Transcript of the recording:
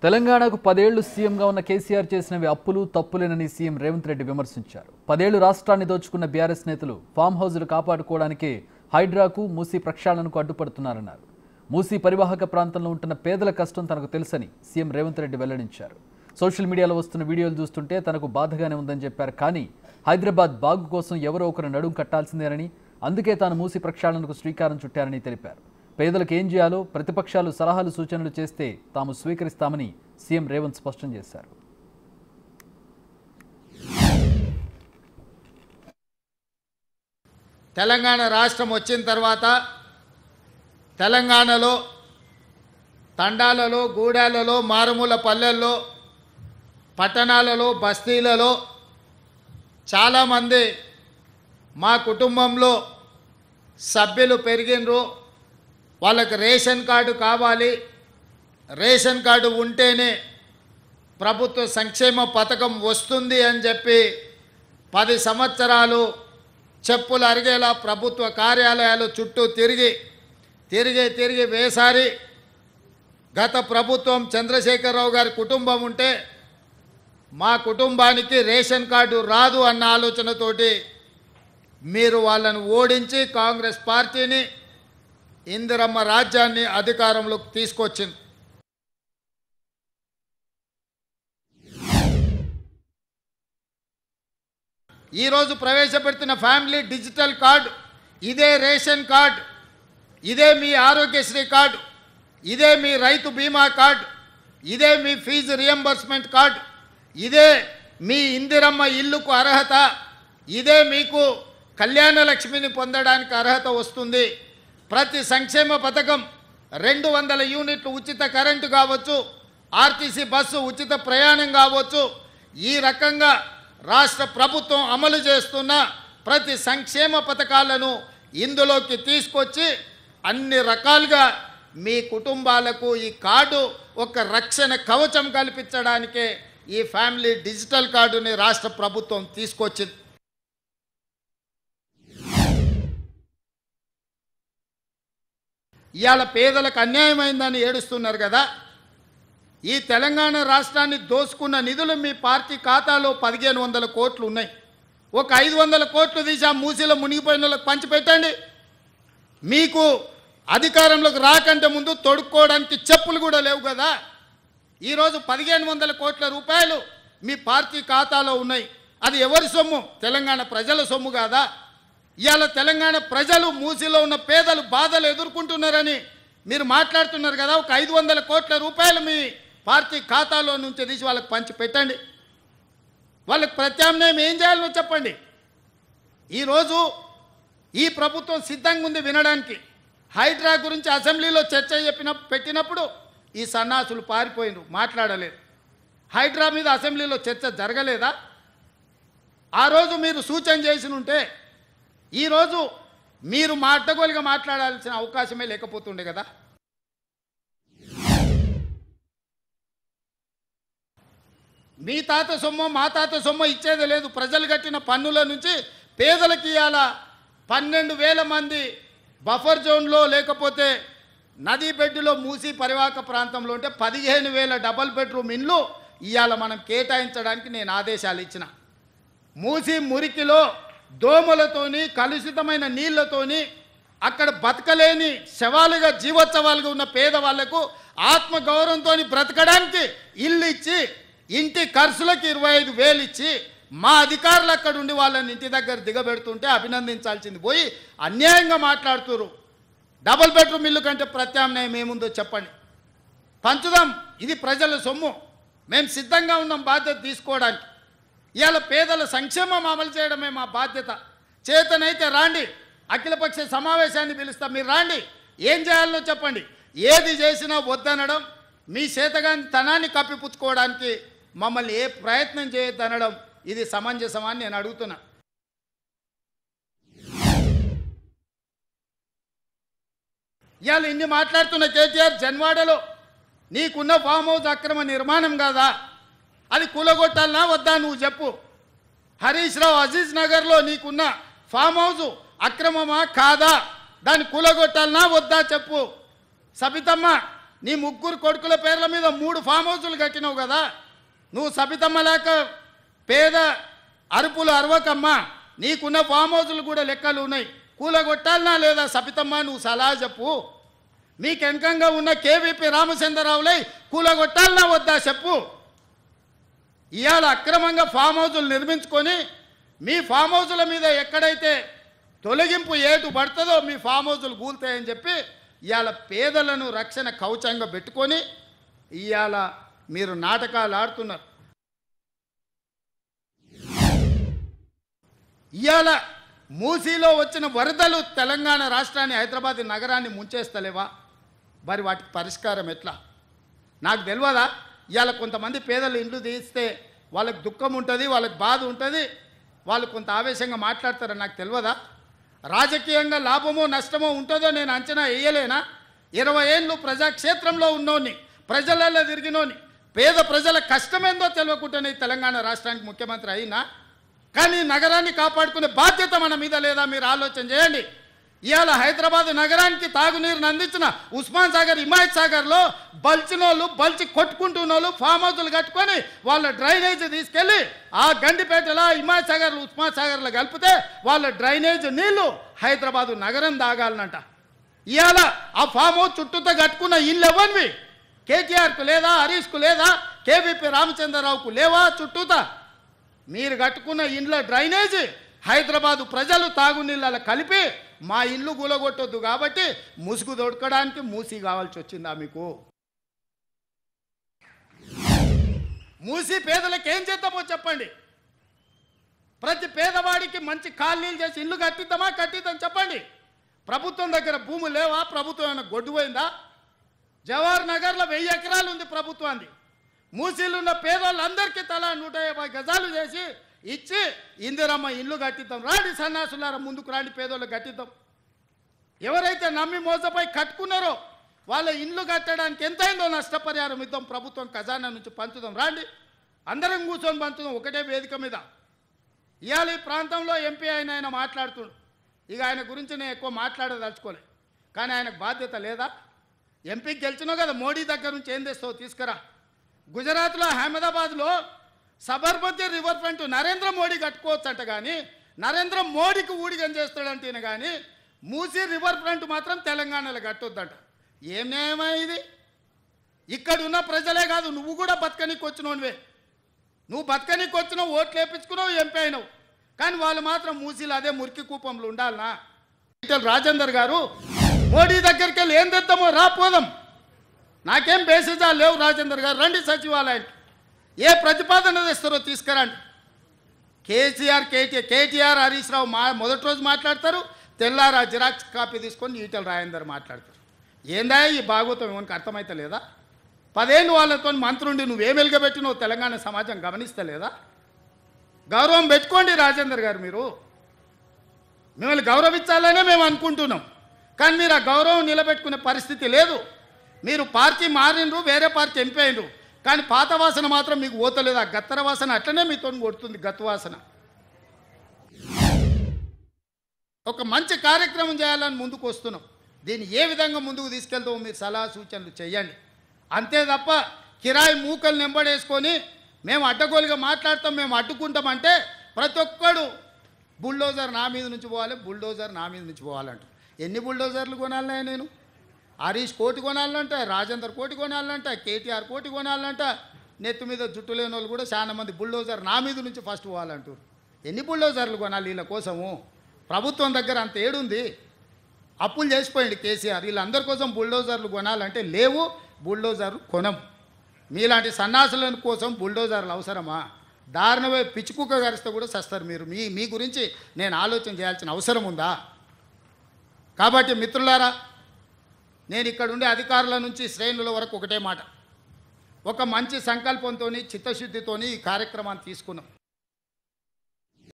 తెలంగాణకు 10 ఏళ్లు సీఎంగా ఉన్న కేసీఆర్ చేసినవి అప్పులు తప్పులేనని సీఎం రేవంత్ రెడ్డి విమర్శించారు. 10 ఏళ్లు రాష్ట్రాన్ని దోచుకున్న బీఆర్ఎస్ నేతలు ఫామ్ హౌజులు కాపాడుకోవడానికి హైడ్రాకు మూసీ ప్రక్షాళనకు అడ్డుపడుతున్నారన్నారు. మూసీ పరివాహక ప్రాంతంలో ఉంటున్న పేదల కష్టం తనకు తెలుసని సీఎం రేవంత్ రెడ్డి వెల్లడించారు. సోషల్ మీడియాలో వస్తున్న వీడియోలు చూస్తుంటే తనకు బాధగానే ఉందని చెప్పారు. కానీ హైదరాబాద్ బాగు కోసం ఎవరో ఒకరు నడుం కట్టాల్సిందేనని, అందుకే తాను మూసీ ప్రక్షాళనకు శ్రీకారం చుట్టారని తెలిపారు. పేదలకు ఏం చేయాలో ప్రతిపక్షాలు సలహాలు సూచనలు చేస్తే తాము స్వీకరిస్తామని సీఎం రేవంత్ స్పష్టం చేశారు. తెలంగాణ రాష్ట్రం వచ్చిన తర్వాత తెలంగాణలో తండాలలో, గూడాలలో, మారుమూల పల్లెల్లో, పట్టణాలలో, బస్తీలలో చాలామంది మా కుటుంబంలో సభ్యులు పెరిగినరు. వాళ్ళకి రేషన్ కార్డు కావాలి, రేషన్ కార్డు ఉంటేనే ప్రభుత్వ సంక్షేమ పథకం వస్తుంది అని చెప్పి 10 సంవత్సరాలు చెప్పులు అరిగేలా ప్రభుత్వ కార్యాలయాలు చుట్టూ తిరిగి వేసారి గత ప్రభుత్వం చంద్రశేఖరరావు గారి కుటుంబం ఉంటే మా కుటుంబానికి రేషన్ కార్డు రాదు అన్న ఆలోచనతోటి మీరు వాళ్ళను ఓడించి కాంగ్రెస్ పార్టీని, ఇందిరమ్మ రాజ్యాన్ని అధికారంలోకి తీసుకొచ్చింది. ఈరోజు ప్రవేశపెడుతున్న ఫ్యామిలీ డిజిటల్ కార్డు, ఇదే రేషన్ కార్డు, ఇదే మీ ఆరోగ్యశ్రీ కార్డు, ఇదే మీ రైతు బీమా కార్డు, ఇదే మీ ఫీజు రియంబర్స్మెంట్ కార్డు, ఇదే మీ ఇందిరమ్మ ఇల్లుకు అర్హత, ఇదే మీకు కళ్యాణ లక్ష్మిని పొందడానికి అర్హత వస్తుంది. ప్రతి సంక్షేమ పథకం 200 యూనిట్లు ఉచిత కరెంటు కావచ్చు, ఆర్టీసీ బస్సు ఉచిత ప్రయాణం కావచ్చు, ఈ రకంగా రాష్ట్ర ప్రభుత్వం అమలు చేస్తున్న ప్రతి సంక్షేమ పథకాలను ఇందులోకి తీసుకొచ్చి అన్ని రకాలుగా మీ కుటుంబాలకు ఈ కార్డు ఒక రక్షణ కవచం కల్పించడానికే ఈ ఫ్యామిలీ డిజిటల్ కార్డుని రాష్ట్ర ప్రభుత్వం తీసుకొచ్చింది. ఇవాళ పేదలకు అన్యాయమైందని ఏడుస్తున్నారు కదా. ఈ తెలంగాణ రాష్ట్రాన్ని దోసుకున్న నిధులు మీ పార్టీ ఖాతాలో 1500 కోట్లు ఉన్నాయి. ఒక 500 కోట్లు తీసి ఆ మూసీలో మునిగిపోయిన వాళ్ళకి పంచిపెట్టండి. మీకు అధికారంలోకి రాకంటే ముందు తొడుక్కోవడానికి చెప్పులు కూడా లేవు కదా. ఈరోజు 1500 కోట్ల రూపాయలు మీ పార్టీ ఖాతాలో ఉన్నాయి. అది ఎవరి సొమ్ము? తెలంగాణ ప్రజల సొమ్ము కాదా? ఇవాళ తెలంగాణ ప్రజలు, మూసీలో ఉన్న పేదలు బాధలు ఎదుర్కొంటున్నారని మీరు మాట్లాడుతున్నారు కదా. ఒక 500 కోట్ల రూపాయలు మీ పార్టీ ఖాతాలో నుంచి తీసి వాళ్ళకి పంచి పెట్టండి. వాళ్ళకి ప్రత్యామ్నాయం ఏం చేయాలో చెప్పండి. ఈరోజు ఈ ప్రభుత్వం సిద్ధంగా ఉంది వినడానికి. హైడ్రా గురించి అసెంబ్లీలో చర్చ పెట్టినప్పుడు ఈ సన్నాసులు పారిపోయినరు, మాట్లాడలేదు. హైడ్రా మీద అసెంబ్లీలో చర్చ జరగలేదా? ఆ రోజు మీరు సూచన చేసి ఉంటే ఈరోజు మీరు అడ్డగోలుగా మాట్లాడాల్సిన అవకాశమే లేకపోతుండే కదా. మీ తాత సొమ్ము, మా తాత సొమ్ము ఇచ్చేది లేదు. ప్రజలు కట్టిన పన్నుల నుంచి పేదలకి ఇవాళ 12,000 మంది బఫర్ జోన్లో, లేకపోతే నదీ బెడ్డులో, మూసీ పరివాహక ప్రాంతంలో ఉంటే 15,000 డబల్ బెడ్రూమ్ ఇండ్లు ఇవాళ మనం కేటాయించడానికి నేను ఆదేశాలు ఇచ్చిన. మూసీ మురికిలో దోమలతోని, కలుషితమైన నీళ్లతోని అక్కడ బతకలేని శవాలుగా, జీవోత్సవాలుగా ఉన్న పేదవాళ్లకు ఆత్మగౌరవంతో బ్రతకడానికి ఇల్లు ఇచ్చి, ఇంటి ఖర్చులకు 25,000 ఇచ్చి, మా అధికారులు అక్కడ ఉండి వాళ్ళని ఇంటి దగ్గర దిగబెడుతుంటే అభినందించాల్సింది పోయి అన్యాయంగా మాట్లాడుతున్నారు. డబుల్ బెడ్రూమ్ ఇల్లు కంటే ప్రత్యామ్నాయం ఏముందో చెప్పండి. పంచుదాం, ఇది ప్రజల సొమ్ము, మేము సిద్ధంగా ఉన్నాం బాధ్యత తీసుకోవడానికి. ఇవాళ పేదల సంక్షేమం అమలు చేయడమే మా బాధ్యత. చేతనైతే రాండి, అఖిలపక్ష సమావేశాన్ని పిలుస్తాం, మీరు రాండి, ఏం చేయాలో చెప్పండి. ఏది చేసినా వద్దనడం, మీ చేతగాని తనాన్ని కప్పిపుచ్చుకోవడానికి మమ్మల్ని ఏ ప్రయత్నం చేయొద్దనడం ఇది సమంజసమని నేను అడుగుతున్నా. ఇవాళ ఇన్ని మాట్లాడుతున్న కేటీఆర్, జన్వాడలో నీకున్న ఫామ్ హౌస్ అక్రమ నిర్మాణం కాదా? అది కూలగొట్టాలనా వద్దా నువ్వు చెప్పు. హరీష్ రావు అజీజ్ నగర్లో నీకున్న ఫామ్ హౌస్ అక్రమమా కాదా? దాన్ని కూలగొట్టాలనా వద్దా చెప్పు. సబితమ్మ నీ ముగ్గురు కొడుకుల పేర్ల మీద 3 ఫామ్ హౌసులు కట్టినావు కదా. నువ్వు సబితమ్మ లేక పేద అరుపులు అరవకమ్మా, నీకున్న ఫామ్ హౌసులు కూడా లెక్కలు ఉన్నాయి. కూలగొట్టాలనా లేదా సబితమ్మ, నువ్వు సలహా చెప్పు. మీకు వెనకంగా ఉన్న కేవీపీ రామచంద్రరావులై కూలగొట్టాలనా వద్దా చెప్పు. ఇవాళ అక్రమంగా ఫామ్ హౌసులు నిర్మించుకొని మీ ఫామ్ హౌసుల మీద ఎక్కడైతే తొలగింపు ఏటు పడుతుందో మీ ఫామ్ హౌసులు కూలుతాయని చెప్పి ఇవాళ పేదలను రక్షణ కవచంగా పెట్టుకొని ఇవాళ మీరు నాటకాలు ఆడుతున్నారు. ఇవాళ మూసీలో వచ్చిన వరదలు తెలంగాణ రాష్ట్రాన్ని, హైదరాబాద్ నగరాన్ని ముంచేస్తలేవా? మరి వాటికి పరిష్కారం ఎట్లా? నాకు తెలియదా? ఇవాళ కొంతమంది పేదలు ఇండ్లు తీస్తే వాళ్ళకి దుఃఖం ఉంటుంది, వాళ్ళకి బాధ ఉంటుంది, వాళ్ళు కొంత ఆవేశంగా మాట్లాడతారని నాకు తెలియదా? రాజకీయంగా లాభమో నష్టమో ఉంటుందో నేను అంచనా వేయలేనా? 20 ఏళ్ళు ప్రజాక్షేత్రంలో ఉన్నోని, ప్రజలలో తిరిగినోని, పేద ప్రజల కష్టమేందో తెలియకుండానే తెలంగాణ రాష్ట్రానికి ముఖ్యమంత్రి అయినా. కానీ నగరాన్ని కాపాడుకునే బాధ్యత మన మీద లేదా? మీరు ఆలోచన చేయండి. ఇవాళ హైదరాబాద్ నగరానికి తాగునీరుని అందించిన ఉస్మాన్ సాగర్, హిమాయత్ సాగర్లో బల్చినోళ్ళు, బల్చి కొట్టుకుంటున్నోళ్ళు ఫామ్ హౌసులు కట్టుకొని వాళ్ళ డ్రైనేజ్ తీసుకెళ్ళి ఆ గండిపేటలో, హిమాయత్ సాగర్లు, ఉస్మాన్ సాగర్లో కలిపితే వాళ్ళ డ్రైనేజ్ నీళ్లు హైదరాబాదు నగరం తాగాలనంట. ఇవాళ ఆ ఫామ్ హౌస్ చుట్టూతో కట్టుకున్న ఇల్లు ఎవరివి? కేటీఆర్కు లేదా? హరీష్కు లేదా? కేవీపీ రామచంద్రరావుకు లేవా? చుట్టూతా మీరు కట్టుకున్న ఇండ్ల డ్రైనేజ్ హైదరాబాదు ప్రజలు తాగునీళ్ళలో కలిపి మా ఇల్లు కూలగొట్టొద్దు కాబట్టి ముసుగు దొడకడానికి మూసి కావాల్సి వచ్చిందా మీకు? మూసి పేదలకు ఏం చేద్దామో చెప్పండి. ప్రతి పేదవాడికి మంచి కాలనీలు చేసి ఇల్లు కట్టిద్దామా? కట్టిద్దాం చెప్పండి. ప్రభుత్వం దగ్గర భూములు లేవా? ప్రభుత్వం ఏమైనా గొడ్డుపోయిందా? జవహర్ నగర్లో 1000 ఎకరాలు ఉంది ప్రభుత్వాన్ని. మూసీలు ఉన్న పేదోళ్ళందరికీ తలా 150 గజాలు చేసి ఇచ్చి ఇందిరమ్మ ఇల్లు కట్టిద్దాం. రాండి సన్నాసులారా, ముందుకు రాండి, పేదోళ్ళు కట్టిద్దాం. ఎవరైతే నమ్మి మోసపోయి కట్టుకున్నారో వాళ్ళ ఇల్లు కట్టడానికి ఎంతైందో నష్టపరిహారం ఇద్దాం, ప్రభుత్వం ఖజానా నుంచి పంచుదాం. రాండి, అందరం కూర్చొని పంచుదాం ఒకటే వేదిక మీద. ఇవాళ ఈ ప్రాంతంలో ఎంపీ ఆయన మాట్లాడుతుండు. ఇక ఆయన గురించి నేను ఎక్కువ మాట్లాడదలుచుకోలే, కానీ ఆయనకు బాధ్యత లేదా? ఎంపీకి గెలిచినావు కదా, మోడీ దగ్గర నుంచి ఏం తెస్తావు తీసుకురా. గుజరాత్లో అహ్మదాబాద్లో సబర్మతి రివర్ ఫ్రంట్ నరేంద్ర మోడీ కట్టుకోవచ్చు అంట, కానీ నరేంద్ర మోడీకి ఊడిగం చేస్తాడంటేనే కానీ మూసీ రివర్ ఫ్రంట్ మాత్రం తెలంగాణలో కట్టొద్దంట. ఏం న్యాయమా ఇది? ఇక్కడ ఉన్న ప్రజలే కాదు, నువ్వు కూడా బతకనీకి వచ్చినోనివే. నువ్వు బతకనీకి వచ్చినావు, ఓట్లు వేయించుకున్నావు, ఎంపీ అయినావు, కానీ వాళ్ళు మాత్రం మూసీలు అదే మురికి కూపంలో ఉండాలనా? రాజేందర్ గారు, మోడీ దగ్గరికి వెళ్ళి ఏం తెద్దామో రాపోదాం. నాకేం బేసిజా లేవు. రాజేందర్ గారు రండి సచివాలయానికి, ఏ ప్రతిపాదన తెస్తారో తీసుకురండి. కేటీఆర్ హరీష్ రావు మొదటి రోజు మాట్లాడతారు, తెల్లారా జిరాక్స్ కాపీ తీసుకొని ఈటెల రాజేందర్ మాట్లాడతారు. ఏందా ఈ భాగవతం? ఏమనికి అర్థమైతే లేదా? 10 ఏళ్ళు వాళ్ళతో మంత్రుండి నువ్వేం వెలుగబెట్టినో తెలంగాణ సమాజం గమనిస్తలేదా? గౌరవం పెట్టుకోండి రాజేందర్ గారు. మీరు మిమ్మల్ని గౌరవించాలనే మేము అనుకుంటున్నాం, కానీ మీరు ఆ గౌరవం నిలబెట్టుకునే పరిస్థితి లేదు. మీరు పార్టీ మారినరు, వేరే పార్టీ ఎంపీ అయినరు, కానీ పాత వాసన మాత్రం మీకు పోతలేదు. ఆ గత్తర వాసన అట్లనే మీతో కొడుతుంది, గత్తు వాసన. ఒక మంచి కార్యక్రమం చేయాలని ముందుకు వస్తున్నాం. దీన్ని ఏ విధంగా ముందుకు తీసుకెళ్తామో మీరు సలహా సూచనలు చేయండి. అంతే తప్ప కిరాయి మూకలు నెంబడేసుకొని మేము అడ్డగోలుగా మాట్లాడతాం, మేము అడ్డుకుంటామంటే ప్రతి ఒక్కడు బుల్డోజర్ నా మీద నుంచి పోవాలి, బుల్డోజర్ నా మీద నుంచి పోవాలంట. ఎన్ని బుల్డోజర్లు కొనాలన్నా నేను? హరీష్ కోటి కొనాలంట, రాజేందర్ కోటి కొనాలంట, కేటీఆర్ కోటి కొనాలంట. నెత్తి మీద జుట్టు లేని వాళ్ళు కూడా చాలా మంది బుల్డోజర్ నా మీద నుంచి ఫస్ట్ పోవాలంటారు. ఎన్ని బుల్డోజర్లు కొనాలి వీళ్ళ కోసము? ప్రభుత్వం దగ్గర అంత ఏడుంది? అప్పులు చేసిపోయింది కేసీఆర్. వీళ్ళందరి కోసం బుల్డోజర్లు కొనాలంటే లేవు, బుల్డోజర్లు కొనం. మీలాంటి సన్నాసుల కోసం బుల్డోజర్లు అవసరమా? దారుణమే పిచ్చుకుక్క గరిస్తే కూడా సస్తారు మీరు. మీ గురించి నేను ఆలోచన చేయాల్సిన అవసరం ఉందా? కాబట్టి మిత్రులారా, నేను ఇక్కడ ఉండే అధికారుల నుంచి శ్రేణుల వరకు ఒకటే మాట, ఒక మంచి సంకల్పంతో చిత్తశుద్ధితో ఈ కార్యక్రమాన్ని తీసుకున్నాం.